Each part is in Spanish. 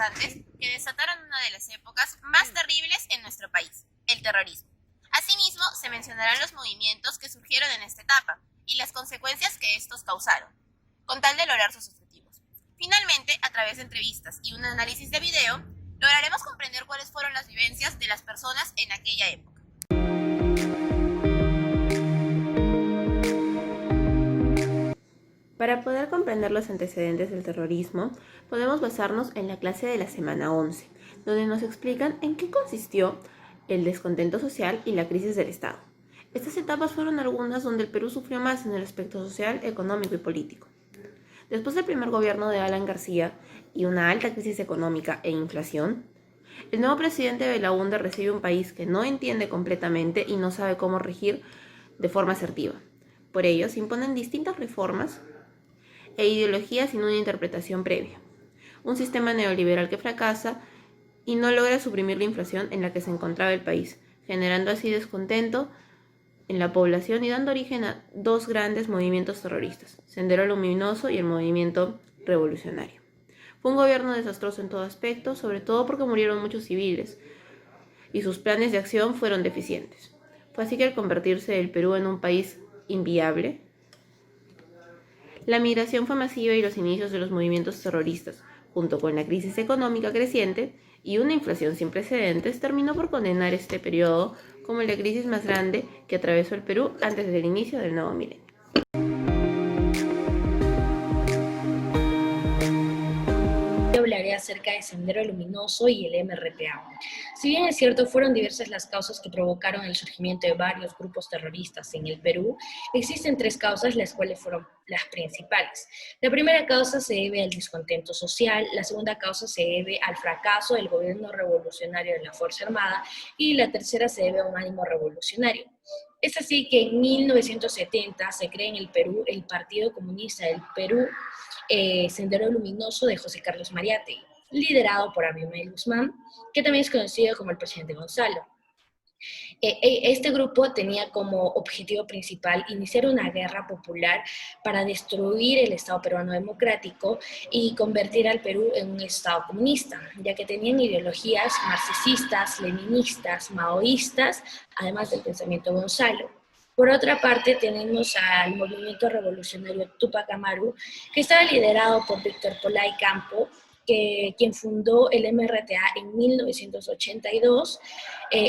importantes que desataron una de las épocas más terribles en nuestro país, el terrorismo. Asimismo, se mencionarán los movimientos que surgieron en esta etapa y las consecuencias que estos causaron, con tal de lograr sus objetivos. Finalmente, a través de entrevistas y un análisis de video, lograremos comprender cuáles fueron las vivencias de las personas en aquella época. Para poder comprender los antecedentes del terrorismo, podemos basarnos en la clase de la semana 11, donde nos explican en qué consistió el descontento social y la crisis del Estado. Estas etapas fueron algunas donde el Perú sufrió más en el aspecto social, económico y político. Después del primer gobierno de Alan García y una alta crisis económica e inflación, el nuevo presidente Belaúnde recibe un país que no entiende completamente y no sabe cómo regir de forma asertiva. Por ello, se imponen distintas reformas e ideologías sin una interpretación previa. Un sistema neoliberal que fracasa y no logra suprimir la inflación en la que se encontraba el país, generando así descontento en la población y dando origen a dos grandes movimientos terroristas, Sendero Luminoso y el Movimiento Revolucionario. Fue un gobierno desastroso en todo aspecto, sobre todo porque murieron muchos civiles y sus planes de acción fueron deficientes. Fue así que al convertirse el Perú en un país inviable, la migración fue masiva y los inicios de los movimientos terroristas, junto con la crisis económica creciente y una inflación sin precedentes, terminó por condenar este periodo como la crisis más grande que atravesó el Perú antes del inicio del nuevo milenio. Hablaré acerca de Sendero Luminoso y el MRTA. Si bien es cierto, fueron diversas las causas que provocaron el surgimiento de varios grupos terroristas en el Perú, existen tres causas las cuales fueron las principales. La primera causa se debe al descontento social, la segunda causa se debe al fracaso del gobierno revolucionario de la Fuerza Armada y la tercera se debe a un ánimo revolucionario. Es así que en 1970 se crea en el Perú el Partido Comunista del Perú, Sendero Luminoso de José Carlos Mariátegui, liderado por Abimael Guzmán, que también es conocido como el presidente Gonzalo. Este grupo tenía como objetivo principal iniciar una guerra popular para destruir el Estado peruano democrático y convertir al Perú en un Estado comunista, ya que tenían ideologías marxistas, leninistas, maoístas, además del pensamiento Gonzalo. Por otra parte, tenemos al movimiento revolucionario Tupac Amaru, que estaba liderado por Víctor Polay Campo, quien fundó el MRTA en 1982.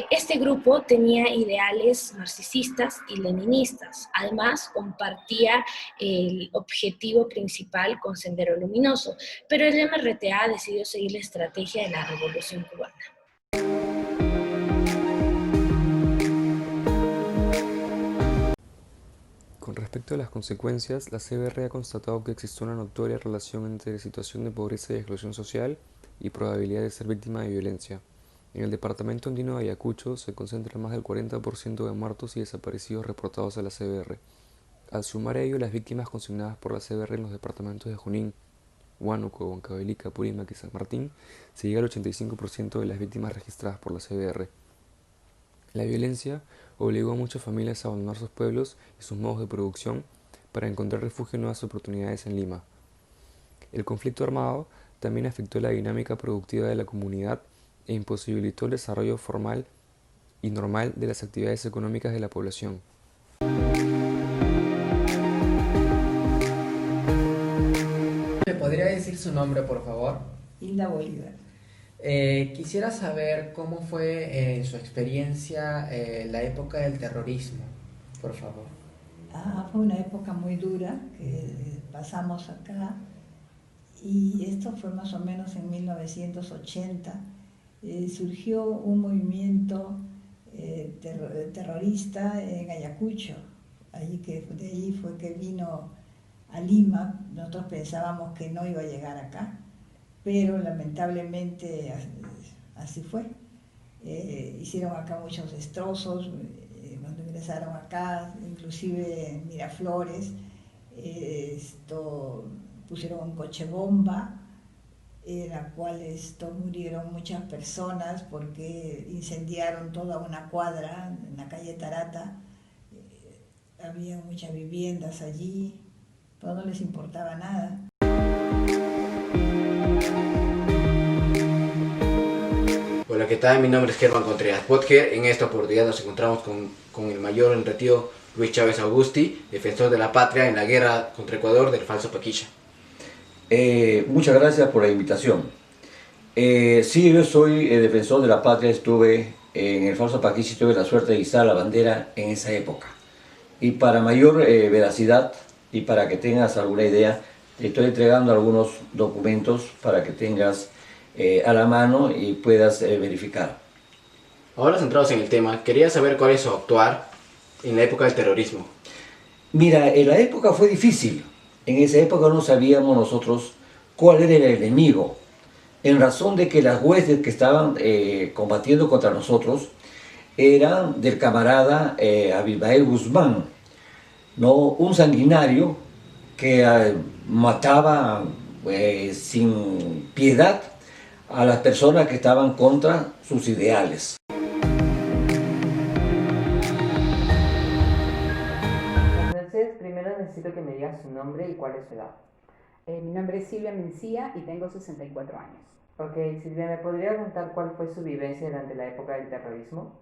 Este grupo tenía ideales marxistas y leninistas. Además, compartía el objetivo principal con Sendero Luminoso, pero el MRTA decidió seguir la estrategia de la Revolución Cubana. Con respecto a las consecuencias, la CBR ha constatado que existe una notoria relación entre situación de pobreza y exclusión social y probabilidad de ser víctima de violencia. En el departamento andino de Ayacucho se concentra más del 40% de muertos y desaparecidos reportados a la CBR. Al sumar a ello las víctimas consignadas por la CBR en los departamentos de Junín, Huánuco, Huancavelica, Apurímac y San Martín, se llega al 85% de las víctimas registradas por la CBR. La violencia obligó a muchas familias a abandonar sus pueblos y sus modos de producción para encontrar refugio en nuevas oportunidades en Lima. El conflicto armado también afectó la dinámica productiva de la comunidad e imposibilitó el desarrollo formal y normal de las actividades económicas de la población. ¿Me podría decir su nombre, por favor? Hilda Bolívar. Quisiera saber cómo fue en su experiencia la época del terrorismo, por favor. Fue una época muy dura que pasamos acá y esto fue más o menos en 1980. Surgió un movimiento terrorista en Ayacucho, de ahí fue que vino a Lima. Nosotros pensábamos que no iba a llegar acá, pero lamentablemente así fue. Hicieron acá muchos destrozos cuando ingresaron acá, inclusive en Miraflores. Pusieron un coche bomba, en la cual murieron muchas personas porque incendiaron toda una cuadra en la calle Tarata. Había muchas viviendas allí, pero no les importaba nada. ¿qué tal? Mi nombre es Germán Contreras Potger. En esta oportunidad nos encontramos con el mayor en retiro Luis Chávez Augusti, defensor de la patria en la guerra contra Ecuador del falso Paquilla. Muchas gracias por la invitación. Sí, yo soy defensor de la patria, estuve en el falso Paquilla y tuve la suerte de izar la bandera en esa época. Y para mayor veracidad y para que tengas alguna idea, te estoy entregando algunos documentos para que tengas a la mano y puedas verificar. Ahora centrados en el tema, quería saber cuál es su actuar en la época del terrorismo. Mira, en la época fue difícil. En esa época no sabíamos nosotros cuál era el enemigo, en razón de que las huestes que estaban combatiendo contra nosotros eran del camarada Abimael Guzmán, ¿no? Un sanguinario que mataba sin piedad a las personas que estaban contra sus ideales. Entonces, primero necesito que me digas su nombre y cuál es su edad. Mi nombre es Silvia Mencía y tengo 64 años. Ok, Silvia, ¿me podría contar cuál fue su vivencia durante la época del terrorismo?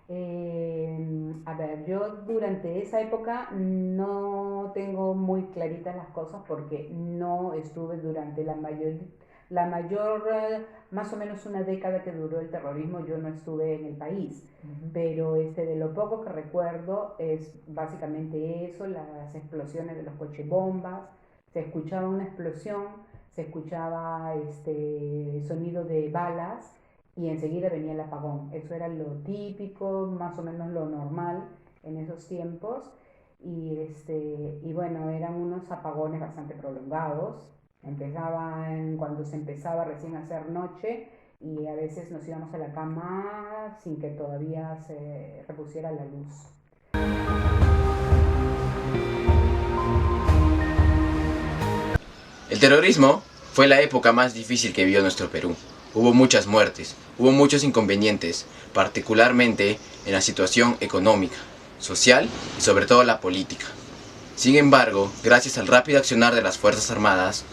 A ver, yo durante esa época no tengo muy claritas las cosas porque no estuve durante la mayor, más o menos una década que duró el terrorismo, yo no estuve en el país. Pero de lo poco que recuerdo es básicamente eso, las explosiones de los coches bombas, se escuchaba una explosión, se escuchaba sonido de balas y enseguida venía el apagón. Eso era lo típico, más o menos lo normal en esos tiempos. Y bueno, eran unos apagones bastante prolongados. Empezaban cuando se empezaba recién a hacer noche y a veces nos íbamos a la cama sin que todavía se repusiera la luz. El terrorismo fue la época más difícil que vivió nuestro Perú. Hubo muchas muertes, hubo muchos inconvenientes, particularmente en la situación económica, social y sobre todo la política. Sin embargo, gracias al rápido accionar de las Fuerzas Armadas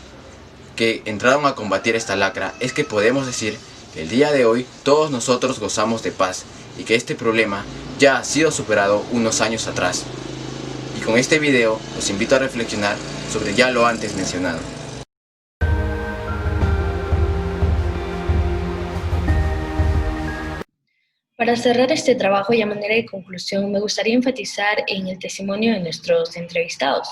que entraron a combatir esta lacra, es que podemos decir que el día de hoy todos nosotros gozamos de paz y que este problema ya ha sido superado unos años atrás. Y con este video los invito a reflexionar sobre ya lo antes mencionado. Para cerrar este trabajo y a manera de conclusión, me gustaría enfatizar en el testimonio de nuestros entrevistados,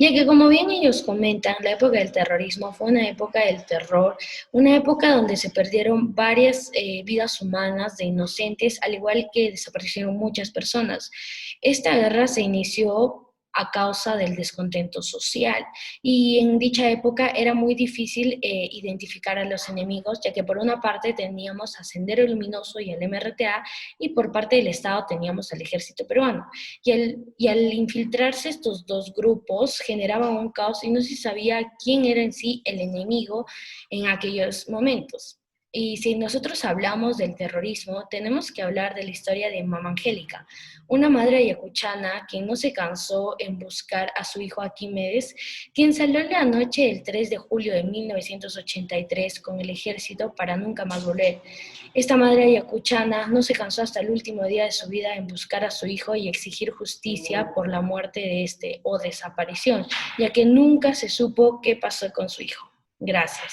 ya que como bien ellos comentan, la época del terrorismo fue una época del terror, una época donde se perdieron varias vidas humanas de inocentes, al igual que desaparecieron muchas personas. Esta guerra se inició a causa del descontento social. Y en dicha época era muy difícil identificar a los enemigos, ya que por una parte teníamos a Sendero Luminoso y al MRTA, y por parte del Estado teníamos al Ejército Peruano. Y al infiltrarse estos dos grupos generaban un caos y no se sabía quién era en sí el enemigo en aquellos momentos. Y si nosotros hablamos del terrorismo, tenemos que hablar de la historia de Mama Angélica, una madre ayacuchana que no se cansó en buscar a su hijo Arquímedes, quien salió la noche del 3 de julio de 1983 con el ejército para nunca más volver. Esta madre ayacuchana no se cansó hasta el último día de su vida en buscar a su hijo y exigir justicia por la muerte de este o desaparición, ya que nunca se supo qué pasó con su hijo. Gracias.